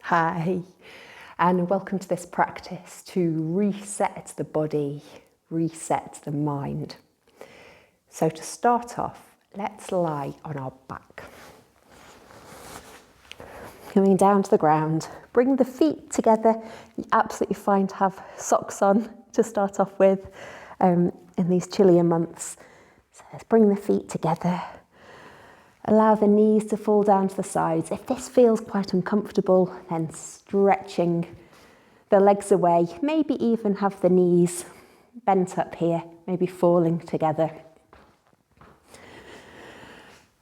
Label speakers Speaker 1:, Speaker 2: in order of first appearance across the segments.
Speaker 1: Hi, and welcome to this practice to reset the body, reset the mind. So to start off, let's lie on our back. Coming down to the ground, bring the feet together. You're absolutely fine to have socks on to start off with in these chillier months. So let's bring the feet together. Allow the knees to fall down to the sides. If this feels quite uncomfortable, then stretching the legs away. Maybe even have the knees bent up here, maybe falling together.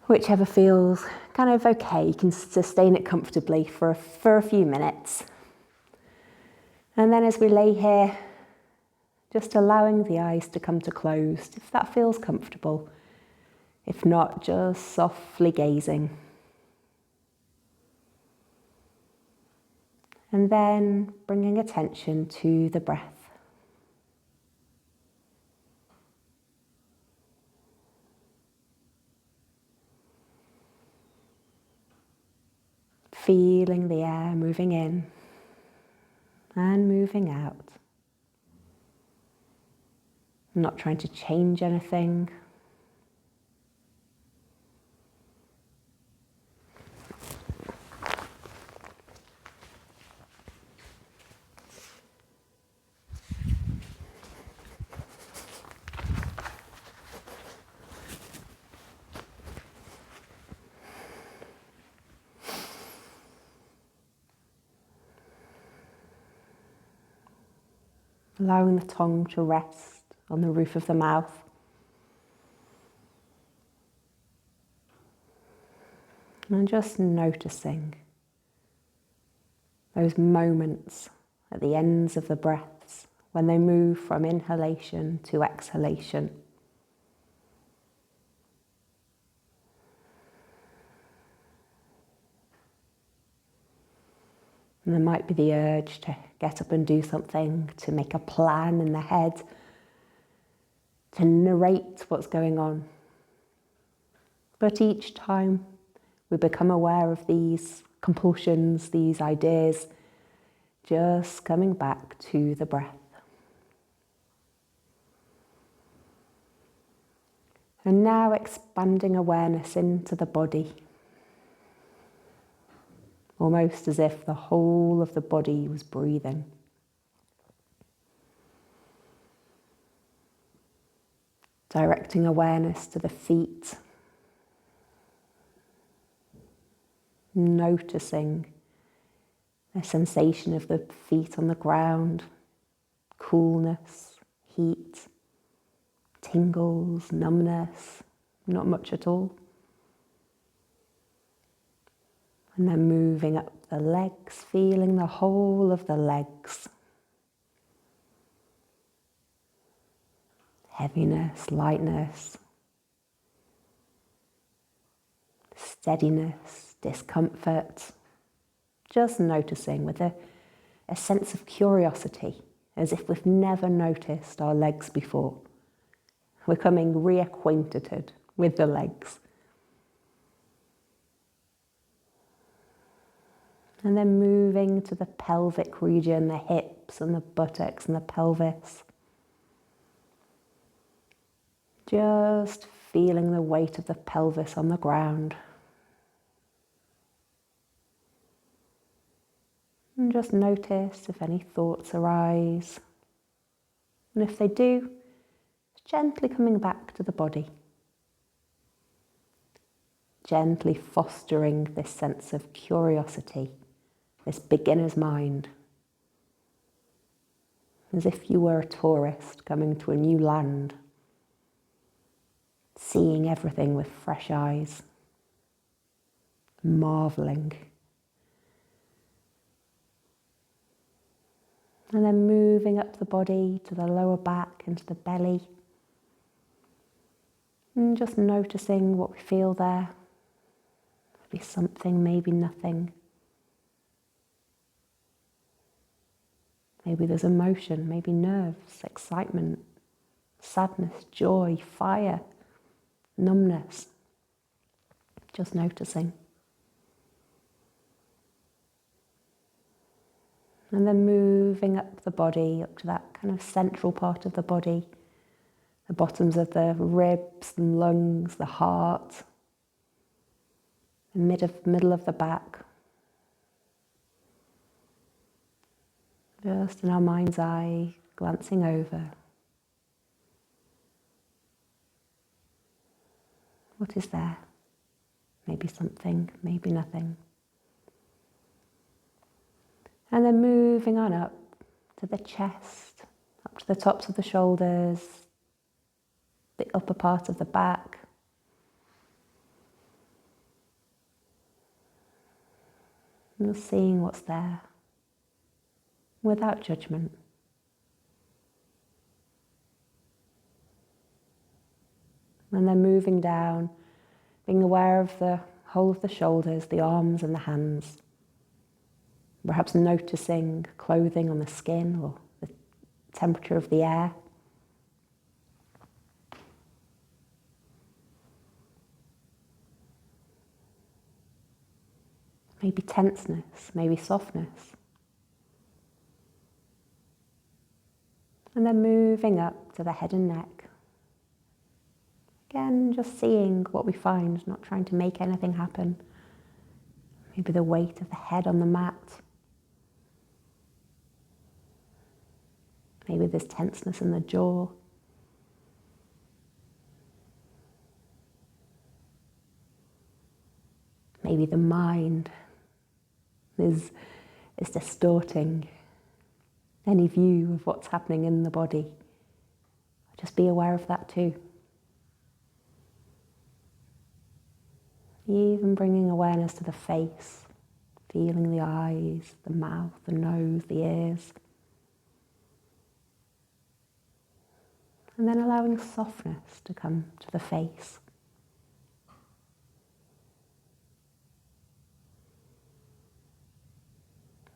Speaker 1: Whichever feels kind of okay, you can sustain it comfortably for a few minutes. And then as we lay here, just allowing the eyes to come to closed, if that feels comfortable. If not, just softly gazing. And then bringing attention to the breath. Feeling the air moving in and moving out. Not trying to change anything. Allowing the tongue to rest on the roof of the mouth. And just noticing those moments at the ends of the breaths when they move from inhalation to exhalation. And there might be the urge to get up and do something, to make a plan in the head, to narrate what's going on. But each time we become aware of these compulsions, these ideas, just coming back to the breath. And now expanding awareness into the body. Almost as if the whole of the body was breathing. Directing awareness to the feet. Noticing the sensation of the feet on the ground. Coolness, heat, tingles, numbness, not much at all. And then moving up the legs, feeling the whole of the legs. Heaviness, lightness, steadiness, discomfort. Just noticing with a sense of curiosity, as if we've never noticed our legs before. We're coming reacquainted with the legs. And then moving to the pelvic region, the hips and the buttocks and the pelvis. Just feeling the weight of the pelvis on the ground. And just notice if any thoughts arise. And if they do, gently coming back to the body. Gently fostering this sense of curiosity. This beginner's mind, as if you were a tourist coming to a new land, seeing everything with fresh eyes, marveling. And then moving up the body to the lower back into the belly, and just noticing what we feel there. Maybe something, maybe nothing. Maybe there's emotion, maybe nerves, excitement, sadness, joy, fire, numbness. Just noticing. And then moving up the body, up to that kind of central part of the body, the bottoms of the ribs and lungs, the heart, the middle of the back. Just in our mind's eye, glancing over. What is there? Maybe something, maybe nothing. And then moving on up to the chest, up to the tops of the shoulders, the upper part of the back. And seeing what's there without judgment. And then moving down, being aware of the whole of the shoulders, the arms and the hands. Perhaps noticing clothing on the skin or the temperature of the air. Maybe tenseness, maybe softness. And then moving up to the head and neck. Again, just seeing what we find, not trying to make anything happen. Maybe the weight of the head on the mat. Maybe there's tenseness in the jaw. Maybe the mind is distorting any view of what's happening in the body. Just be aware of that too. Even bringing awareness to the face, feeling the eyes, the mouth, the nose, the ears. And then allowing softness to come to the face.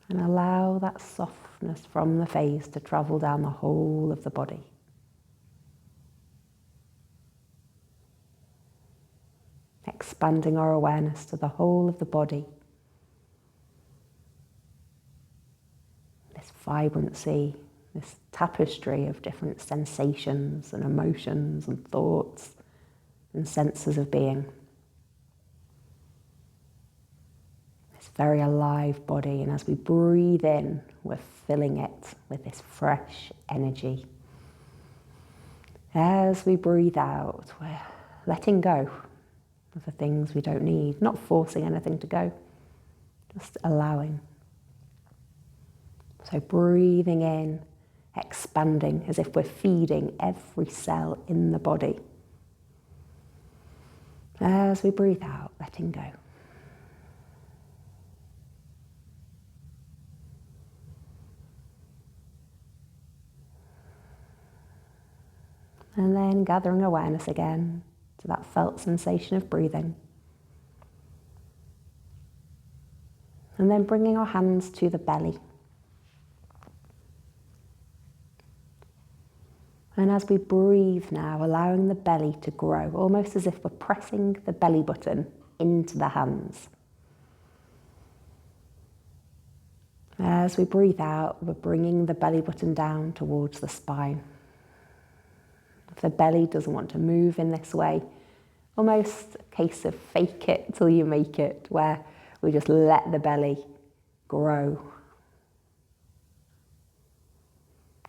Speaker 1: And allow that softness from the face to travel down the whole of the body. Expanding our awareness to the whole of the body. This vibrancy, this tapestry of different sensations and emotions and thoughts and senses of being. This very alive body, and as we breathe in, we're filling it with this fresh energy. As we breathe out, we're letting go of the things we don't need, not forcing anything to go, just allowing. So breathing in, expanding as if we're feeding every cell in the body. As we breathe out, letting go. And then gathering awareness again to that felt sensation of breathing. And then bringing our hands to the belly. And as we breathe now, allowing the belly to grow, almost as if we're pressing the belly button into the hands. As we breathe out, we're bringing the belly button down towards the spine. If the belly doesn't want to move in this way, almost a case of fake it till you make it, where we just let the belly grow.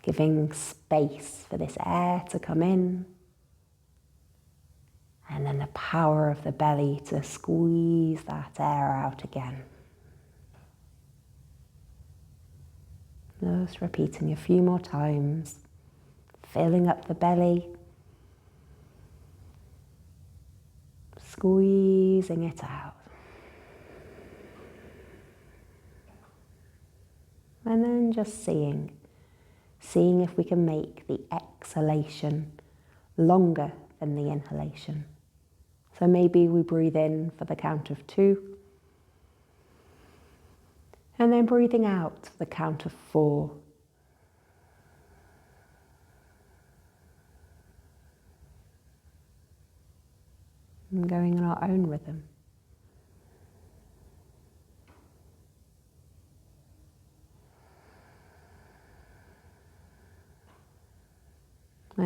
Speaker 1: Giving space for this air to come in. And then the power of the belly to squeeze that air out again. Just repeating a few more times. Filling up the belly. Squeezing it out. And then just seeing if we can make the exhalation longer than the inhalation. So maybe we breathe in for the count of 2. And then breathing out for the count of 4. And going in our own rhythm.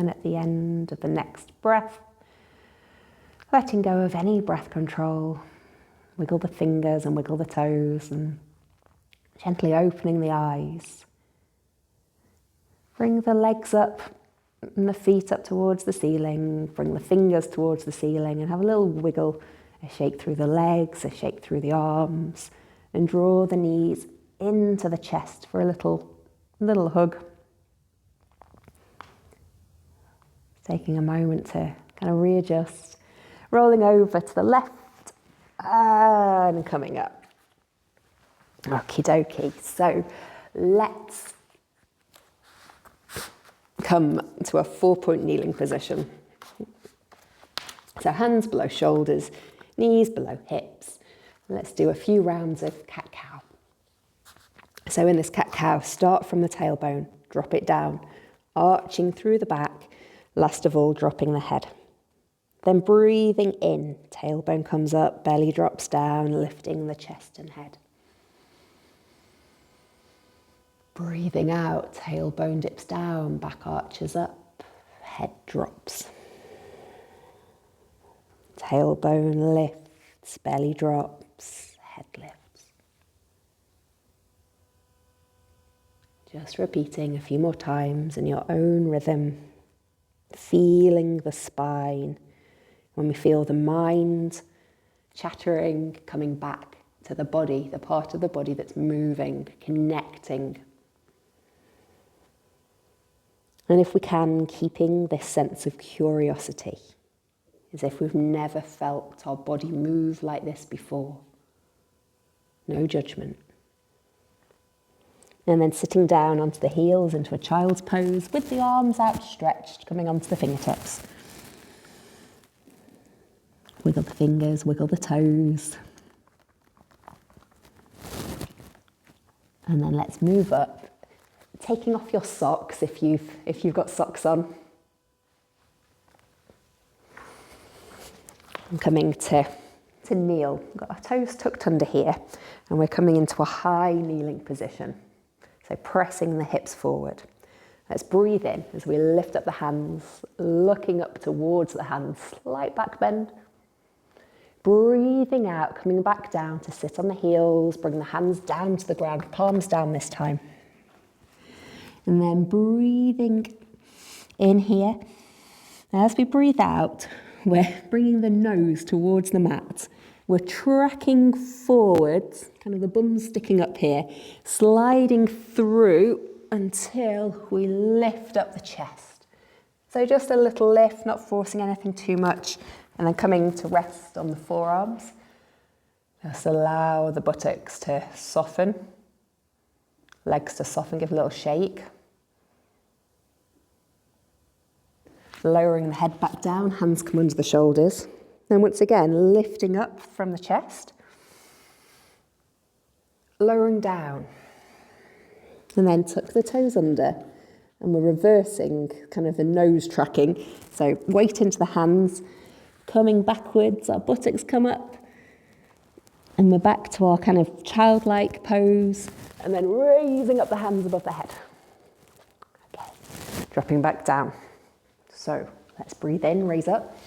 Speaker 1: then at the end of the next breath, letting go of any breath control. Wiggle the fingers and wiggle the toes and gently opening the eyes. Bring the legs up and the feet up towards the ceiling. Bring the fingers towards the ceiling and have a little wiggle, a shake through the legs, a shake through the arms, and draw the knees into the chest for a little hug. Taking a moment to kind of readjust, rolling over to the left and coming up. Okie dokie. So let's come to a 4-point kneeling position. So hands below shoulders, knees below hips. Let's do a few rounds of cat-cow. So in this cat-cow, start from the tailbone, drop it down, arching through the back, last of all dropping the head. Then breathing in, tailbone comes up, belly drops down, lifting the chest and head. Breathing out, tailbone dips down, back arches up, head drops. Tailbone lifts, belly drops, head lifts. Just repeating a few more times in your own rhythm, feeling the spine. When we feel the mind chattering, coming back to the body, the part of the body that's moving, connecting. And if we can, keeping this sense of curiosity, as if we've never felt our body move like this before. No judgment. And then sitting down onto the heels into a child's pose with the arms outstretched, coming onto the fingertips. Wiggle the fingers, wiggle the toes. And then let's move up, taking off your socks if you've got socks on. I'm coming to kneel. We've got our toes tucked under here, and we're coming into a high kneeling position. So pressing the hips forward. Let's breathe in as we lift up the hands, looking up towards the hands, slight back bend. Breathing out, coming back down to sit on the heels, bring the hands down to the ground, palms down this time. And then breathing in here. As we breathe out, we're bringing the nose towards the mat. We're tracking forwards, kind of the bum sticking up here, sliding through until we lift up the chest. So just a little lift, not forcing anything too much, and then coming to rest on the forearms. Just allow the buttocks to soften, legs to soften, give a little shake. Lowering the head back down, hands come under the shoulders. Then once again, lifting up from the chest, lowering down, and then tuck the toes under, and we're reversing kind of the nose tracking. So weight into the hands, coming backwards, our buttocks come up, and we're back to our kind of childlike pose, and then raising up the hands above the head. Okay, dropping back down. So let's breathe in, raise up.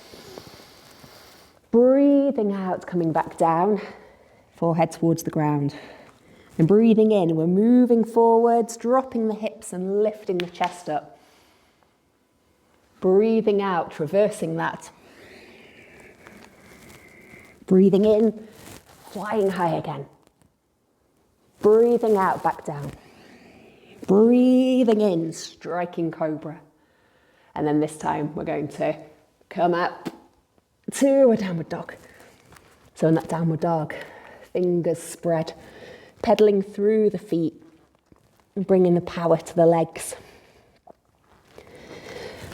Speaker 1: Breathing out, coming back down, forehead towards the ground. And breathing in, we're moving forwards, dropping the hips and lifting the chest up. Breathing out, reversing that. Breathing in, flying high again. Breathing out, back down. Breathing in, striking cobra. And then this time we're going to come up to a downward dog. So in that downward dog, fingers spread, pedaling through the feet, bringing the power to the legs.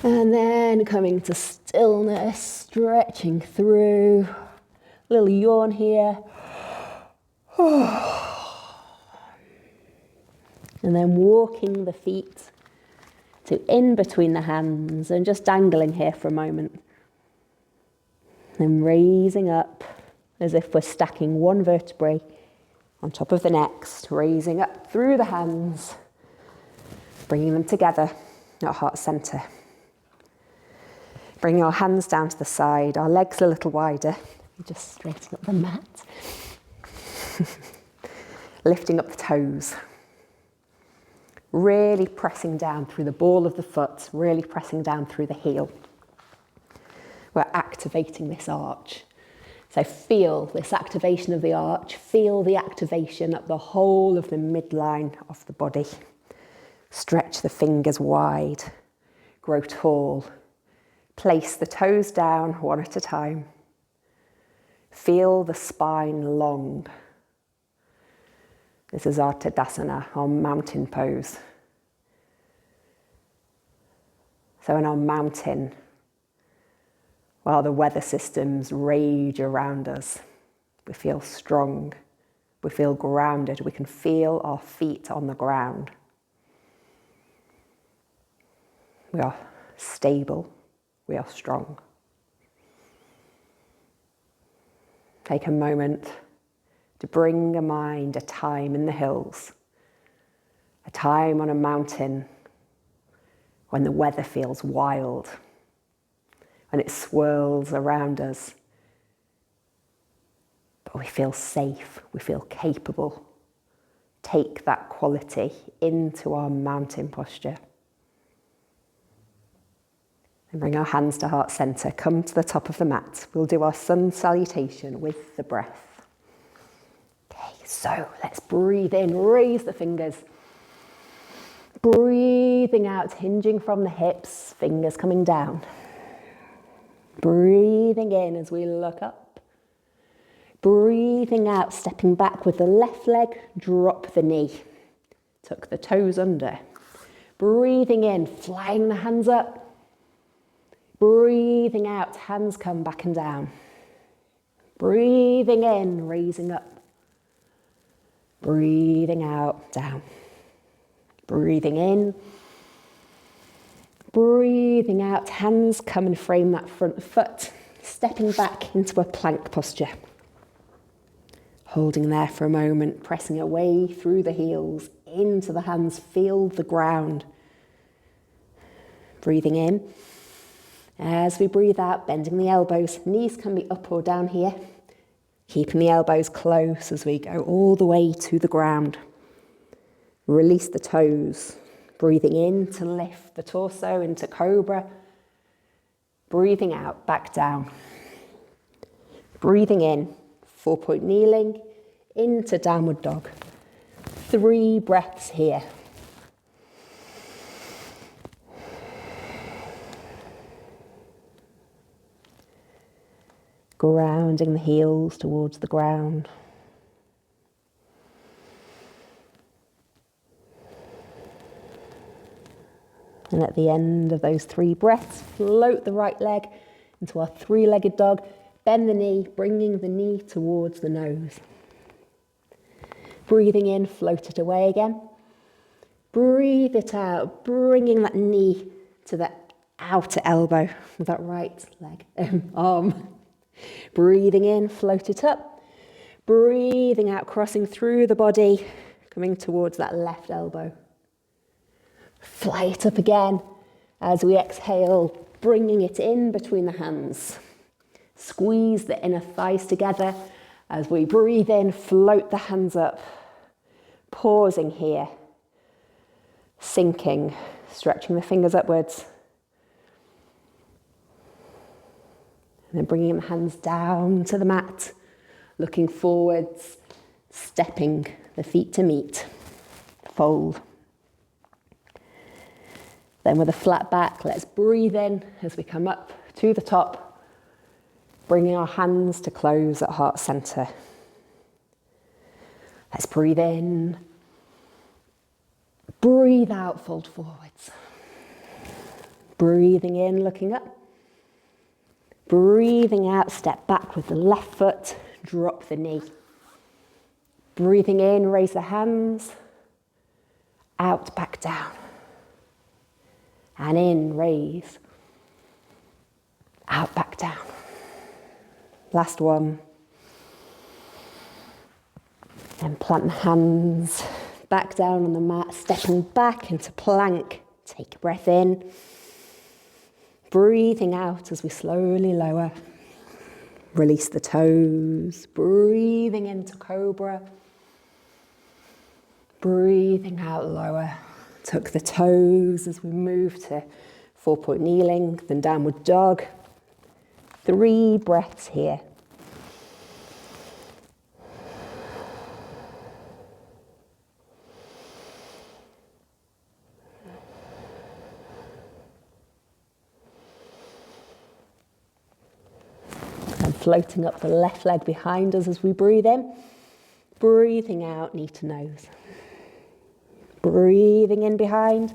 Speaker 1: And then coming to stillness, stretching through. Little yawn here. And then walking the feet to in between the hands and just dangling here for a moment. Then raising up as if we're stacking one vertebrae on top of the next, raising up through the hands, bringing them together at heart center. Bring our hands down to the side, our legs a little wider. Just straighten up the mat. Lifting up the toes. Really pressing down through the ball of the foot, really pressing down through the heel. We're activating this arch. So feel this activation of the arch, feel the activation up the whole of the midline of the body. Stretch the fingers wide, grow tall. Place the toes down one at a time. Feel the spine long. This is our Tadasana, our mountain pose. So in our mountain, while the weather systems rage around us, we feel strong, we feel grounded, we can feel our feet on the ground. We are stable, we are strong. Take a moment to bring to mind a time in the hills, a time on a mountain when the weather feels wild, when it swirls around us, but we feel safe, we feel capable. Take that quality into our mountain posture. And bring our hands to heart center. Come to the top of the mat. We'll do our sun salutation with the breath. Okay, so let's breathe in, raise the fingers. Breathing out, hinging from the hips, fingers coming down. Breathing in as we look up. Breathing out, stepping back with the left leg, drop the knee. Tuck the toes under. Breathing in, flying the hands up. Breathing out, hands come back and down. Breathing in, raising up. Breathing out, down. Breathing in. Breathing out, hands come and frame that front foot. Stepping back into a plank posture. Holding there for a moment, pressing away through the heels, into the hands, feel the ground. Breathing in. As we breathe out, bending the elbows, knees can be up or down here. Keeping the elbows close as we go all the way to the ground. Release the toes. Breathing in to lift the torso into cobra. Breathing out, back down. Breathing in, 4-point kneeling, into downward dog. 3 breaths here. Grounding the heels towards the ground. And at the end of those 3 breaths, float the right leg into our 3-legged dog. Bend the knee, bringing the knee towards the nose. Breathing in, float it away again. Breathe it out, bringing that knee to the outer elbow with that right leg, arm. Breathing in, float it up. Breathing out, crossing through the body, coming towards that left elbow. Fly it up again as we exhale, bringing it in between the hands. Squeeze the inner thighs together as we breathe in, float the hands up. Pausing here, sinking, stretching the fingers upwards. And then bringing the hands down to the mat, looking forwards, stepping the feet to meet, fold. Then with a flat back, let's breathe in as we come up to the top, bringing our hands to close at heart center. Let's breathe in, breathe out, fold forwards. Breathing in, looking up. Breathing out, step back with the left foot, drop the knee. Breathing in, raise the hands. Out, back down. And in, raise. Out, back down. Last one. And plant the hands back down on the mat, stepping back into plank. Take a breath in. Breathing out as we slowly lower. Release the toes. Breathing into cobra. Breathing out lower. Tuck the toes as we move to 4-point kneeling, then downward dog. 3 breaths here. And floating up the left leg behind us as we breathe in. Breathing out, knee to nose. Breathing in behind.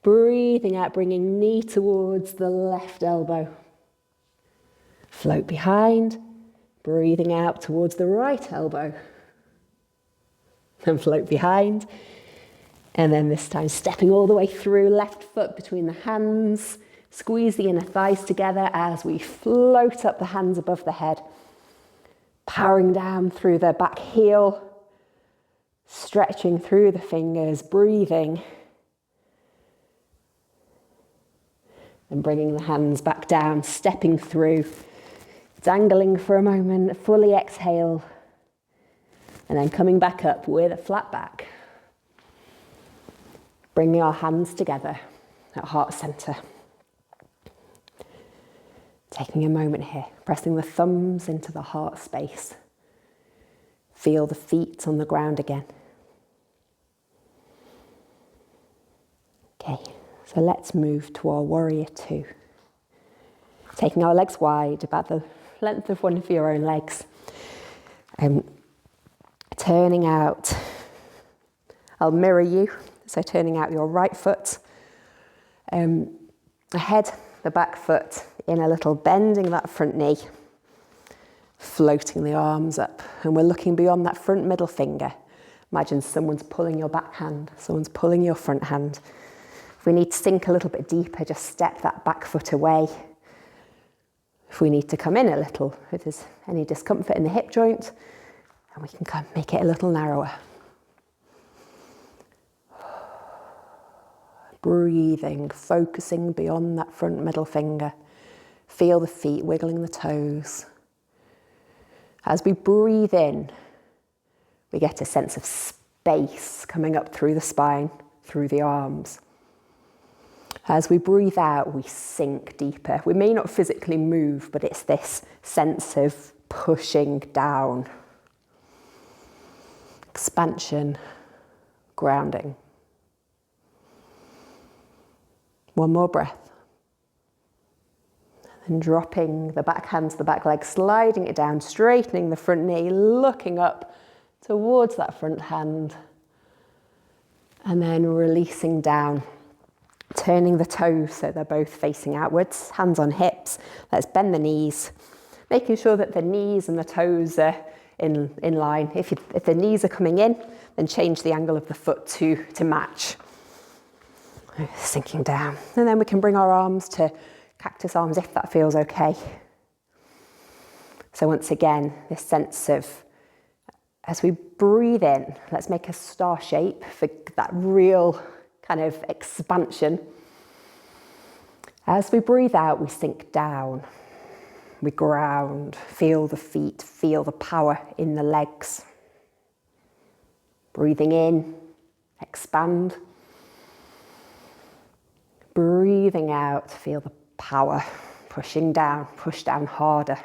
Speaker 1: Breathing out, bringing knee towards the left elbow. Float behind. Breathing out towards the right elbow. And float behind. And then this time stepping all the way through, left foot between the hands. Squeeze the inner thighs together as we float up the hands above the head. Powering down through the back heel. Stretching through the fingers, breathing. And bringing the hands back down, stepping through. Dangling for a moment, fully exhale. And then coming back up with a flat back. Bringing our hands together at heart center. Taking a moment here, pressing the thumbs into the heart space. Feel the feet on the ground again. Okay, so let's move to our warrior 2. Taking our legs wide, about the length of one of your own legs. Turning out, I'll mirror you, so turning out your right foot. Ahead, the back foot in a little, bending that front knee. Floating the arms up, and we're looking beyond that front middle finger. Imagine someone's pulling your back hand, someone's pulling your front hand. If we need to sink a little bit deeper, just step that back foot away. If we need to come in a little, if there's any discomfort in the hip joint, and we can make it a little narrower. Breathing, focusing beyond that front middle finger. Feel the feet wiggling the toes. As we breathe in, we get a sense of space coming up through the spine, through the arms. As we breathe out, we sink deeper. We may not physically move, but it's this sense of pushing down. Expansion, grounding. One more breath. And dropping the back hand to the back leg, sliding it down, straightening the front knee, looking up towards that front hand. And then releasing down, turning the toes so they're both facing outwards, hands on hips. Let's bend the knees, making sure that the knees and the toes are in line. If the knees are coming in, then change the angle of the foot to match. Sinking down. And then we can bring our arms to cactus arms if that feels okay. So once again, this sense of, as we breathe in, let's make a star shape for that real kind of expansion. As we breathe out, we sink down. We ground, feel the feet, feel the power in the legs. Breathing in, expand. Breathing out, feel the power, pushing down, push down harder,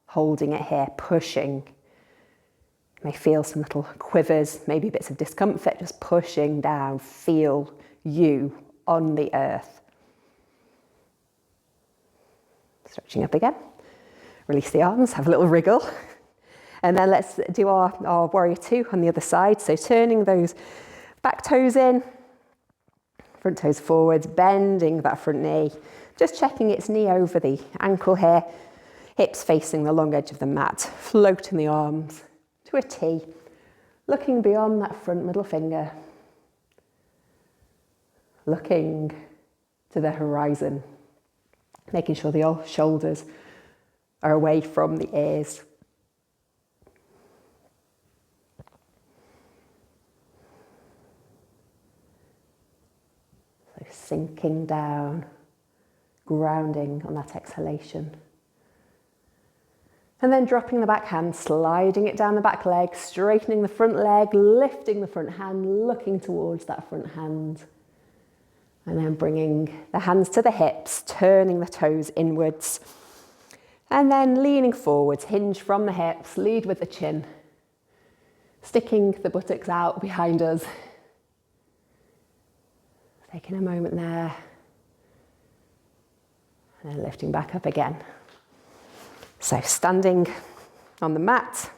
Speaker 1: holding it here, pushing. You may feel some little quivers, maybe bits of discomfort, just pushing down, feel you on the earth. Stretching up again, release the arms, have a little wriggle. And then let's do our warrior 2 on the other side. So turning those back toes in, front toes forwards, bending that front knee, just checking its knee over the ankle here, hips facing the long edge of the mat, floating the arms to a T, looking beyond that front middle finger, looking to the horizon, making sure the shoulders are away from the ears. So sinking down, grounding on that exhalation. And then dropping the back hand, sliding it down the back leg, straightening the front leg, lifting the front hand, looking towards that front hand. And then bringing the hands to the hips, turning the toes inwards. And then leaning forwards, hinge from the hips, lead with the chin. Sticking the buttocks out behind us. Taking a moment there. And then lifting back up again. So standing on the mat,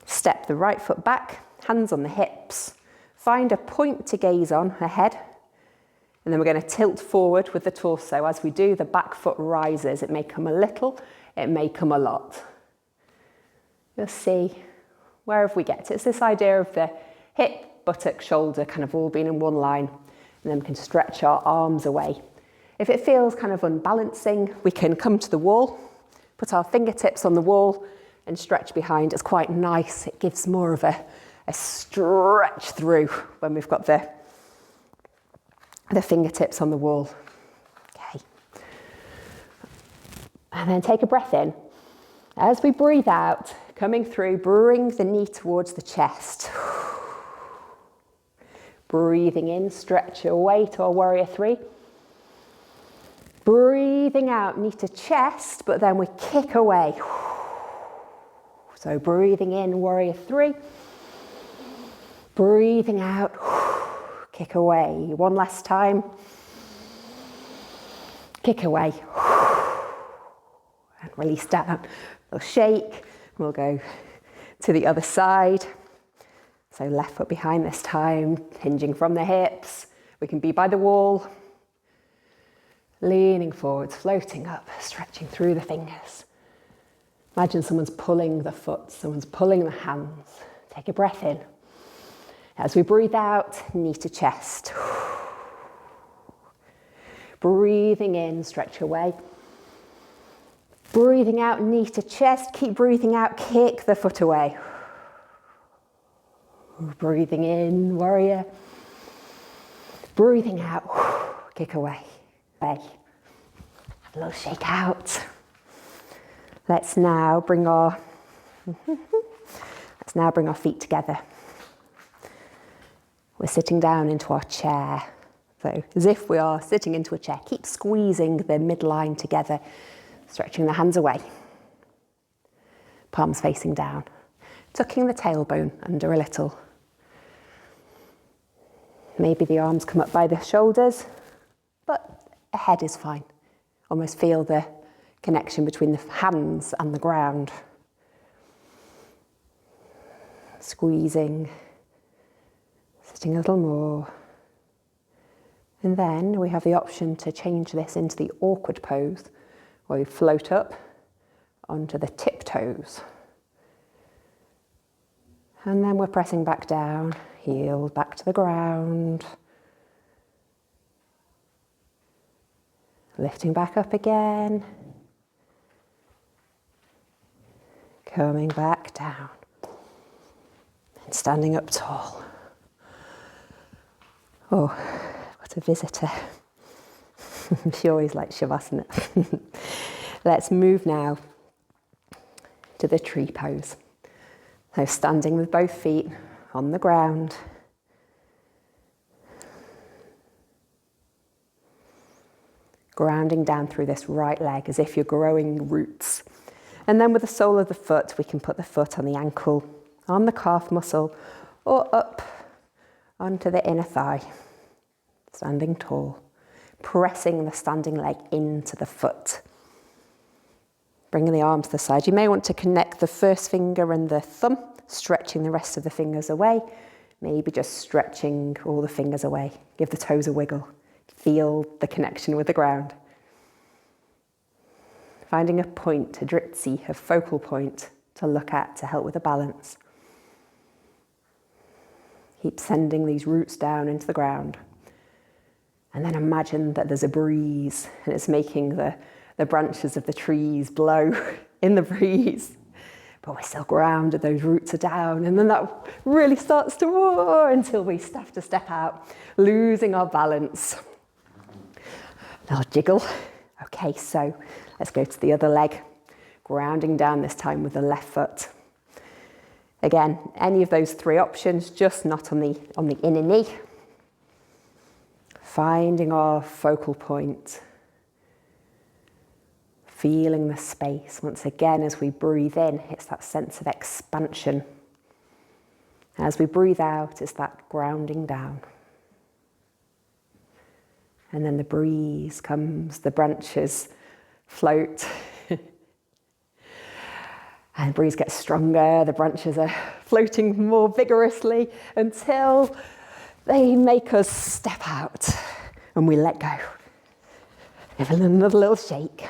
Speaker 1: step the right foot back, hands on the hips, find a point to gaze on ahead, and then we're going to tilt forward with the torso. As we do, the back foot rises. It may come a little, it may come a lot. You'll see, wherever we get to. It's this idea of the hip, buttock, shoulder kind of all being in one line, and then we can stretch our arms away. If it feels kind of unbalancing, we can come to the wall, put our fingertips on the wall and stretch behind. It's quite nice. It gives more of a stretch through when we've got the fingertips on the wall. Okay. And then take a breath in. As we breathe out, coming through, bring the knee towards the chest. Breathing in, stretch away to our warrior three. Breathing out, knee to chest, but then we kick away. So breathing in, warrior three. Breathing out, kick away. One last time. Kick away. And release down. We'll shake. We'll go to the other side. So left foot behind this time, hinging from the hips. We can be by the wall. Leaning forwards, floating up, stretching through the fingers. Imagine someone's pulling the foot, someone's pulling the hands. Take a breath in. As we breathe out, knee to chest. Breathing in, stretch away. Breathing out, knee to chest. Keep breathing out, kick the foot away. Breathing in, warrior. Breathing out, kick away. Have a little shake out. Let's now bring our feet together. We're sitting down into our chair. So as if we are sitting into a chair, keep squeezing the midline together, stretching the hands away. Palms facing down, tucking the tailbone under a little. Maybe the arms come up by the shoulders, but a head is fine. Almost feel the connection between the hands and the ground. Squeezing, sitting a little more. And then we have the option to change this into the awkward pose, where we float up onto the tiptoes. And then we're pressing back down, heel back to the ground. Lifting back up again. Coming back down. And standing up tall. Oh, what a visitor. She always likes Shavasana. Let's move now to the tree pose. So standing with both feet on the ground. Grounding down through this right leg as if you're growing roots. And then with the sole of the foot, we can put the foot on the ankle, on the calf muscle, or up onto the inner thigh. Standing tall, pressing the standing leg into the foot. Bringing the arms to the side. You may want to connect the first finger and the thumb, stretching the rest of the fingers away. Maybe just stretching all the fingers away. Give the toes a wiggle. Feel the connection with the ground. Finding a point, a dritsi, a focal point to look at to help with the balance. Keep sending these roots down into the ground. And then imagine that there's a breeze and it's making the branches of the trees blow in the breeze. But we're still grounded, those roots are down, and then that really starts to roar until we have to step out, losing our balance. little jiggle. Okay, so let's go to the other leg, grounding down this time with the left foot. Again, any of those three options, just not on the inner knee. Finding our focal point. Feeling the space. Once again, as we breathe in, it's that sense of expansion. As we breathe out, it's that grounding down. And then the breeze comes, the branches float. And the breeze gets stronger, the branches are floating more vigorously until they make us step out and we let go. Give it another little shake.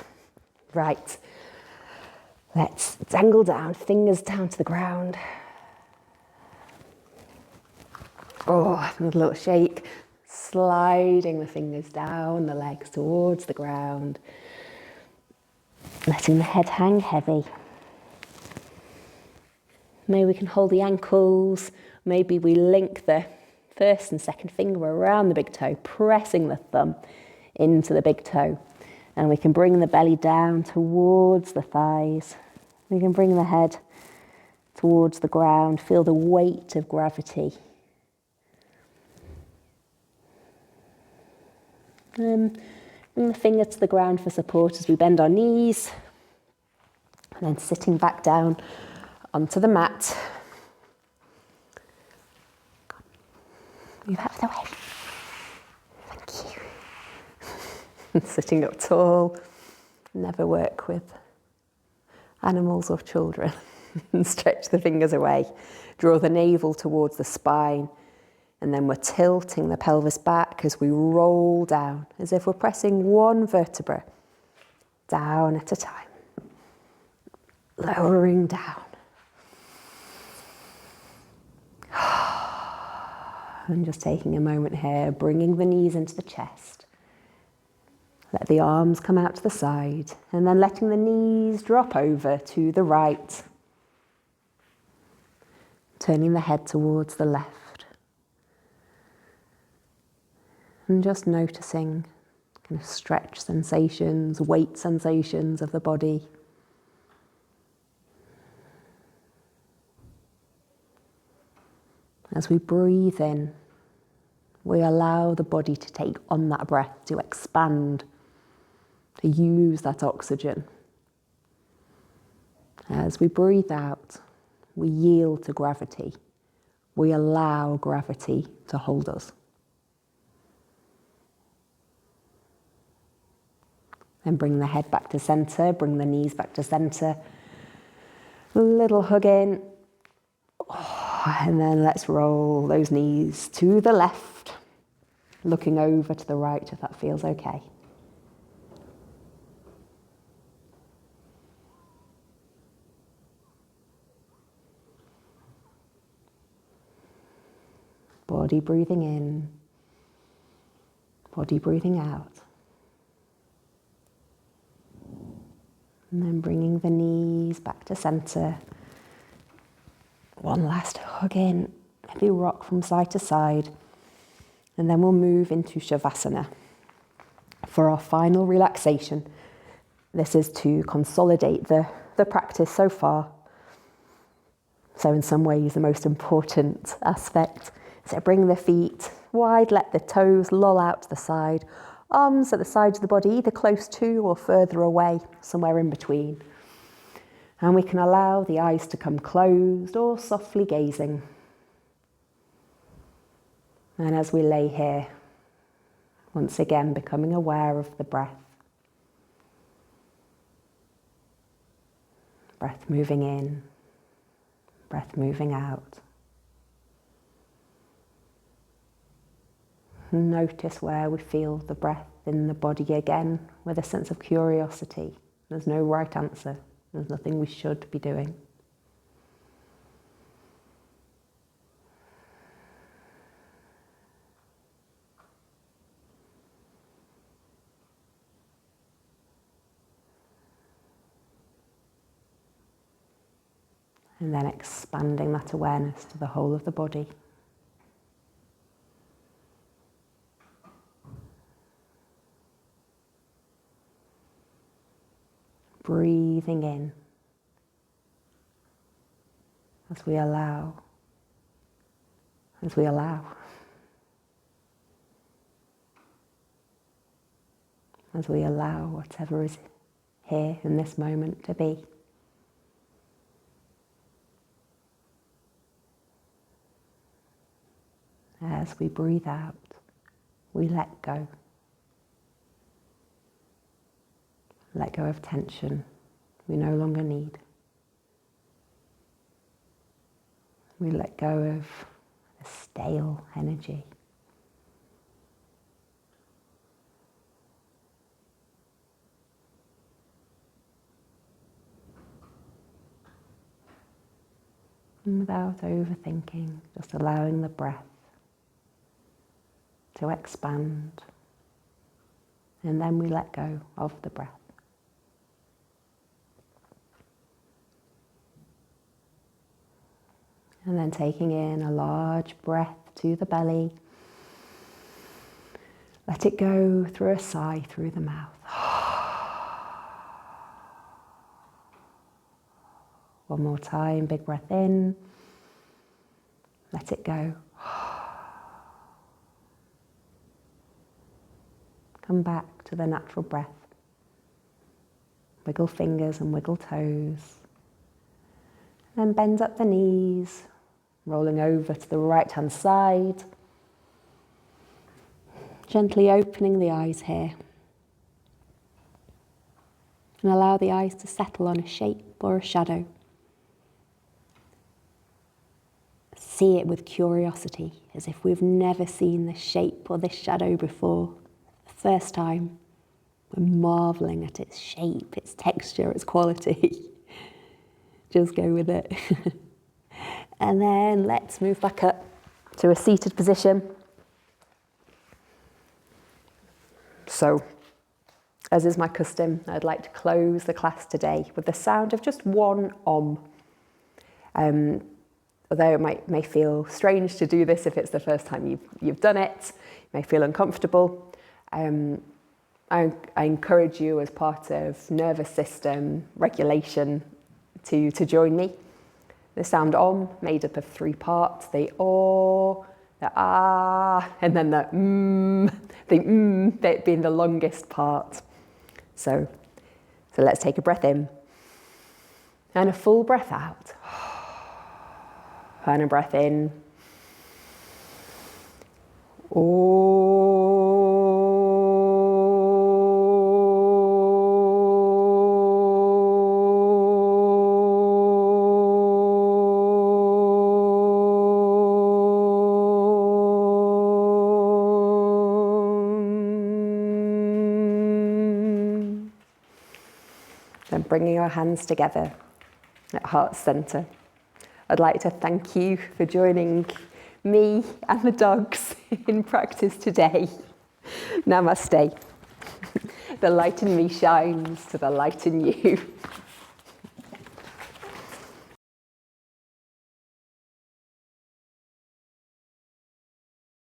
Speaker 1: Right, let's dangle down, fingers down to the ground. Oh, another little shake. Sliding the fingers down the legs towards the ground. Letting the head hang heavy. Maybe we can hold the ankles. Maybe we link the first and second finger around the big toe, pressing the thumb into the big toe. And we can bring the belly down towards the thighs. We can bring the head towards the ground. Feel the weight of gravity. Bring the finger to the ground for support as we bend our knees. And then sitting back down onto the mat. Move out of the way. Thank you. Sitting up tall. Never work with animals or children. Stretch the fingers away. Draw the navel towards the spine. And then we're tilting the pelvis back as we roll down, as if we're pressing one vertebra down at a time. Lowering down. And just taking a moment here, bringing the knees into the chest. Let the arms come out to the side, and then letting the knees drop over to the right. Turning the head towards the left. And just noticing kind of stretch sensations, weight sensations of the body. As we breathe in, we allow the body to take on that breath, to expand, to use that oxygen. As we breathe out, we yield to gravity. We allow gravity to hold us. Then bring the head back to center, bring the knees back to center. A little hug in. And then let's roll those knees to the left, looking over to the right if that feels okay. Body breathing in, body breathing out. And then bringing the knees back to center. One last hug in, maybe rock from side to side. And then we'll move into Shavasana. For our final relaxation, this is to consolidate the practice so far. So in some ways, the most important aspect. So bring the feet wide, let the toes loll out to the side. Arms at the sides of the body, either close to or further away, somewhere in between. And we can allow the eyes to come closed or softly gazing. And as we lay here, once again becoming aware of the breath. Breath moving in, breath moving out. Notice where we feel the breath in the body again with a sense of curiosity. There's no right answer. There's nothing we should be doing. And then expanding that awareness to the whole of the body. breathing in as we allow, as we allow, as we allow whatever is here in this moment to be. As we breathe out, we let go. Let go of tension we no longer need. We let go of the stale energy. And without overthinking, just allowing the breath to expand. And then we let go of the breath. And then taking in a large breath to the belly. Let it go through a sigh through the mouth. One more time, big breath in. Let it go. Come back to the natural breath. Wiggle fingers and wiggle toes. Then bend up the knees, rolling over to the right-hand side. Gently opening the eyes here. And allow the eyes to settle on a shape or a shadow. See it with curiosity, as if we've never seen this shape or this shadow before. The first time, we're marveling at its shape, its texture, its quality. Just go with it. And then let's move back up to a seated position. So, as is my custom, I'd like to close the class today with the sound of just one Om. Although it may feel strange to do this if it's the first time you've done it, you may feel uncomfortable. I encourage you as part of nervous system regulation to join me. The sound Om, made up of 3 parts, the O, the Ah, and then the bit being the longest part. So let's take a breath in and a full breath out. And a breath in. Then bringing our hands together at heart center. I'd like to thank you for joining me and the dogs in practice today. Namaste. The light in me shines to the light in you.